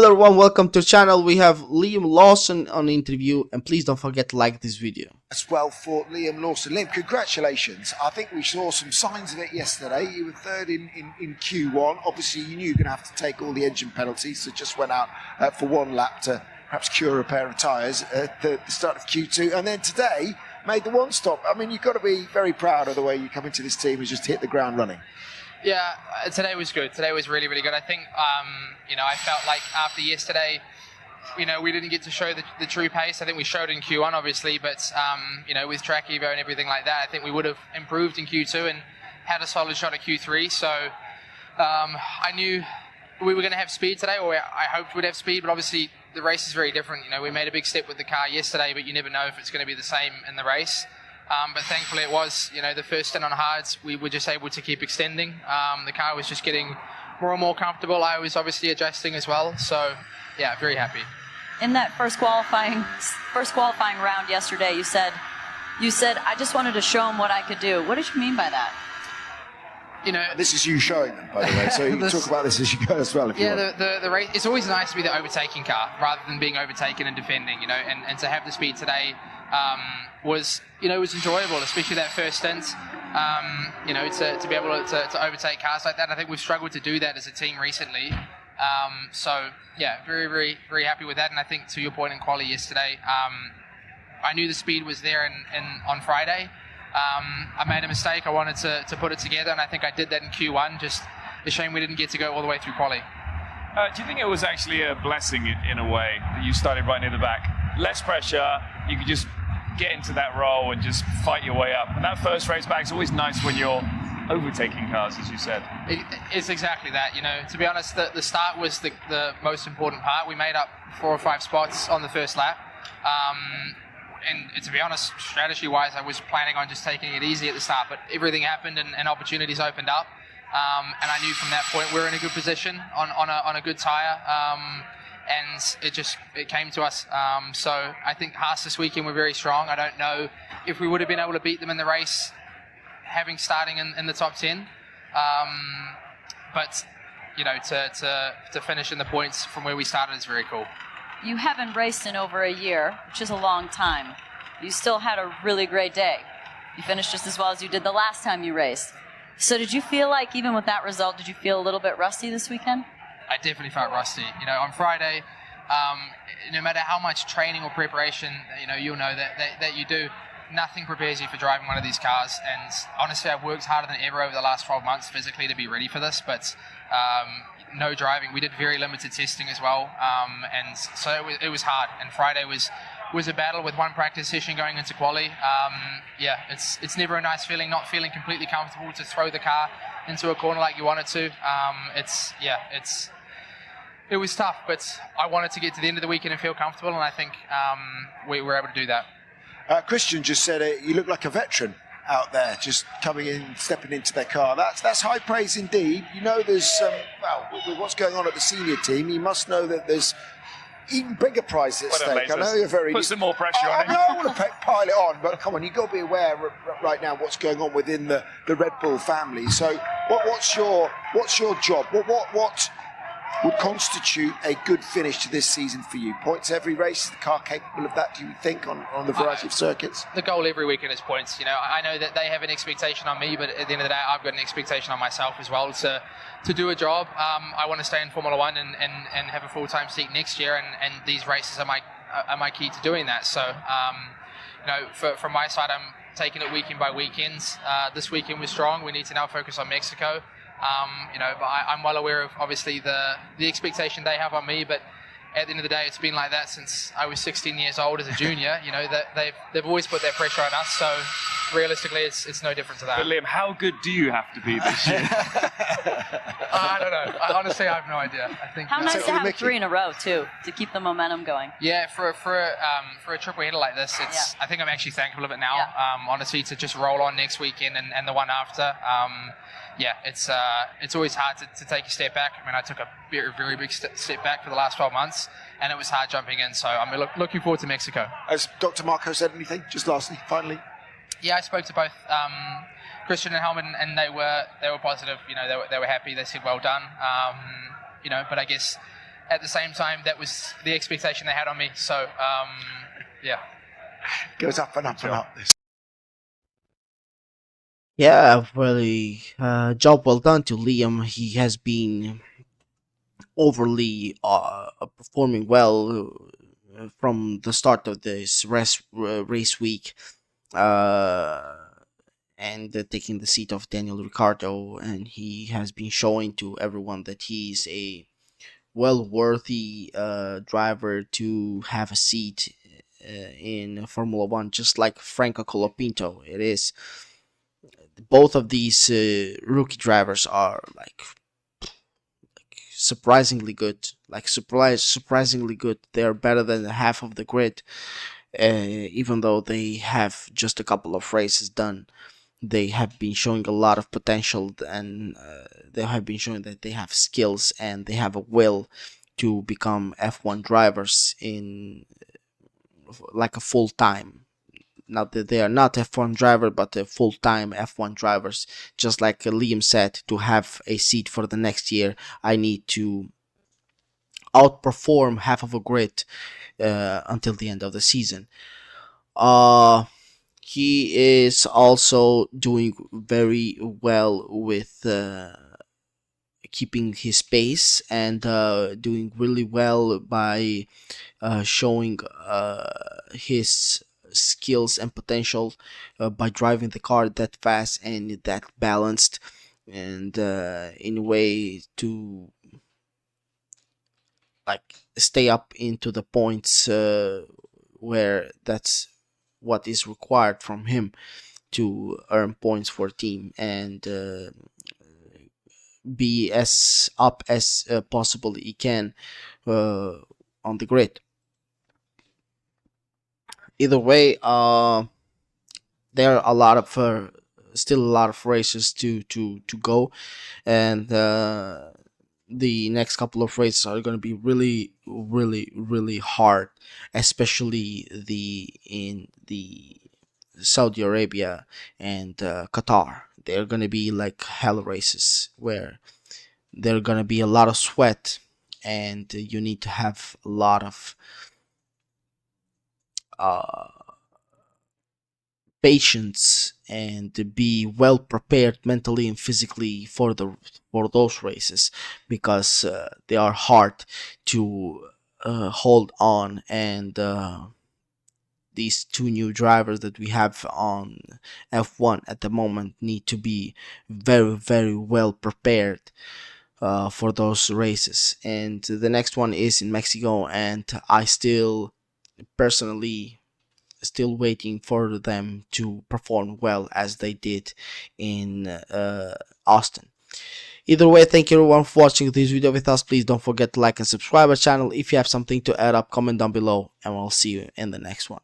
Hello everyone, welcome to the channel. We have Liam Lawson on the interview, and please don't forget to like this video. As well for Liam Lawson. Liam, congratulations. I think we saw some signs of it yesterday. You were third in Q1. Obviously, you knew you were going to have to take all the engine penalties, so just went out for one lap to perhaps cure a pair of tyres at the start of Q2. And then today, made the one stop. I mean, you've got to be very proud of the way you come into this team and just hit the ground running. Yeah, today was good. Today was really, really good. I think, I felt like after yesterday, we didn't get to show the true pace. I think we showed in Q1, obviously, but, with track evo and everything like that, I think we would have improved in Q2 and had a solid shot at Q3. So I knew we were going to have speed today, or I hoped we'd have speed, but obviously the race is very different. We made a big step with the car yesterday, but you never know if it's going to be the same in the race. But thankfully it was, the first stint on hards, we were just able to keep extending. The car was just getting more and more comfortable. I was obviously adjusting as well. So, yeah, very happy. In that first qualifying round yesterday, you said, I just wanted to show them what I could do. What did you mean by that? This is you showing them, by the way. So you can talk about this as you go as well. If you want. The race. It's always nice to be the overtaking car rather than being overtaken and defending. And to have the speed today was enjoyable, especially that first stint. To be able to overtake cars like that. I think we've struggled to do that as a team recently. So yeah, very, very, very happy with that. And I think to your point in quali yesterday, I knew the speed was there on Friday. I made a mistake. I wanted to put it together, and I think I did that in Q1. Just a shame we didn't get to go all the way through quali. Do you think it was actually a blessing in a way that you started right near the back? Less pressure, you could just get into that role and just fight your way up. And that first race back is always nice when you're overtaking cars, as you said. It's exactly that. To be honest, the start was the most important part. We made up 4 or 5 spots on the first lap. And to be honest, strategy-wise, I was planning on just taking it easy at the start, but everything happened and opportunities opened up. And I knew from that point we were in a good position on a good tyre. And it came to us. So I think Haas this weekend were very strong. I don't know if we would have been able to beat them in the race, starting in the top 10. But to finish in the points from where we started is very cool. You haven't raced in over a year, which is a long time. You still had a really great day. You finished just as well as you did the last time you raced. So did you feel like, even with that result, did you feel a little bit rusty this weekend? I definitely felt rusty. On Friday, no matter how much training or preparation, you'll know that you do, nothing prepares you for driving one of these cars. And honestly, I've worked harder than ever over the last 12 months physically to be ready for this. But no driving. We did very limited testing as well, and so it was hard. And Friday was a battle with one practice session going into quali. It's never a nice feeling not feeling completely comfortable to throw the car into a corner like you wanted to. It was tough, but I wanted to get to the end of the weekend and feel comfortable, and I think we were able to do that. Christian just said you look like a veteran out there, just coming in, stepping into their car. That's high praise indeed. There's with what's going on at the senior team, you must know that there's even bigger prize at stake. I know you're very... Put some more pressure on him. I don't want to pile it on, but come on, you've got to be aware right now what's going on within the Red Bull family. So what's your job? What would constitute a good finish to this season for you? Points every race? Is the car capable of that, do you think, on the variety of circuits? The goal every weekend is points. I know that they have an expectation on me, but at the end of the day, I've got an expectation on myself as well to do a job. I want to stay in Formula One and have a full-time seat next year, and these races are my key to doing that. So, from my side, I'm taking it weekend by weekend. This weekend was strong. We need to now focus on Mexico. But I'm well aware of obviously the expectation they have on me, but at the end of the day, it's been like that since I was 16 years old as a junior. That they've always put their pressure on us. So realistically, it's no different to that. But Liam, how good do you have to be this year? I don't know. Honestly, I have no idea. I think how nice to have 3 in a row too, to keep the momentum going. Yeah, for a triple header like this, I think I'm actually thankful of it now. Yeah. Honestly, to just roll on next weekend and the one after. It's always hard to take a step back. I mean, I took a very, very big step back for the last 12 months, and it was hard jumping in. So I'm looking forward to Mexico. Has Dr. Marco said anything? Just lastly, finally. Yeah, I spoke to both Christian and Helmut, and they were positive. They were happy. They said well done. But I guess at the same time, that was the expectation they had on me. So, yeah. Goes up and up and up. This. Yeah, really, job well done to Liam. He has been overly performing well from the start of this race week, uh, and taking the seat of Daniel Ricciardo, and he has been showing to everyone that he's a well worthy driver to have a seat in Formula One, just like Franco Colapinto. It is. Both of these rookie drivers are like surprisingly good. Like surprisingly good. They're better than half of the grid, even though they have just a couple of races done. They have been showing a lot of potential, and they have been showing that they have skills and they have a will to become F1 drivers in like a full time. Not that they are not F1 driver, but full-time F1 drivers. Just like Liam said, to have a seat for the next year, I need to outperform half of a grid until the end of the season. He is also doing very well with keeping his pace, and doing really well by showing his skills and potential by driving the car that fast and that balanced, and in a way to like stay up into the points where that's what is required from him to earn points for team, and be as up as possible he can on the grid. Either way, there are a lot of still a lot of races to go, and the next couple of races are going to be really hard, especially in the Saudi Arabia and Qatar. They're going to be like hell races where there are going to be a lot of sweat, and you need to have a lot of uh, patience and to be well prepared mentally and physically for those races, because they are hard to hold on, and these two new drivers that we have on F1 at the moment need to be very well prepared for those races. And the next one is in Mexico, and I still personally still waiting for them to perform well as they did in Austin. Either way, thank you everyone for watching this video with us. Please don't forget to like and subscribe our channel. If you have something to add up, comment down below, and we'll see you in the next one.